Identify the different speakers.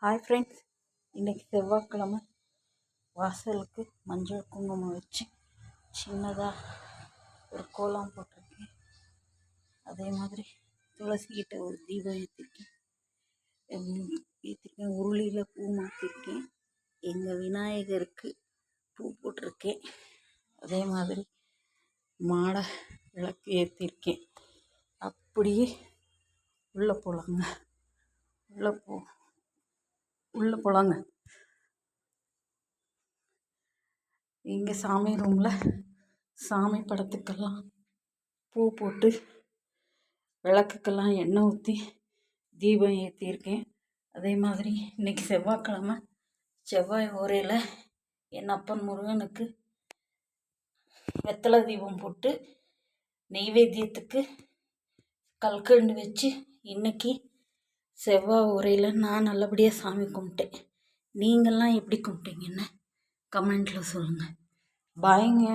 Speaker 1: Hi friends, இன்றைக்கி செவ்வாய்க்கிழமை. வாசலுக்கு மஞ்சள் குங்குமம் வச்சு சின்னதாக ஒரு கோலம் போட்டிருக்கேன். அதே மாதிரி துளசிக்கிட்ட ஒரு தீபம் ஏற்றிருக்கேன். உருளியில் பூ மாற்றிருக்கேன். எங்கள் விநாயகருக்கு பூ போட்டிருக்கேன். அதே மாதிரி மாடை விளக்கு ஏற்றிருக்கேன். அப்படியே உள்ளே போகலாங்க. உள்ளே போகலாங்க. இங்கே சாமி ரூமில் சாமி படத்துக்கெல்லாம் பூ போட்டு விளக்குக்கெல்லாம் எண்ணெய் ஊற்றி தீபம் ஏற்றிருக்கேன். அதே மாதிரி இன்றைக்கி செவ்வாய்க்கிழமை, செவ்வாய் ஓரையில் என் அப்பன் முருகனுக்கு வெத்தலை தீபம் போட்டு நெய்வேத்தியத்துக்கு கல்கண்டு வச்சு இன்றைக்கி செவ்வாய் ஓரையில் நான் நல்லபடியாக சாமி கும்பிட்டேன். நீங்கள்லாம் எப்படி கும்பிட்டீங்கன்னு கமெண்ட்டில் சொல்லுங்கள். பாய்ங்க.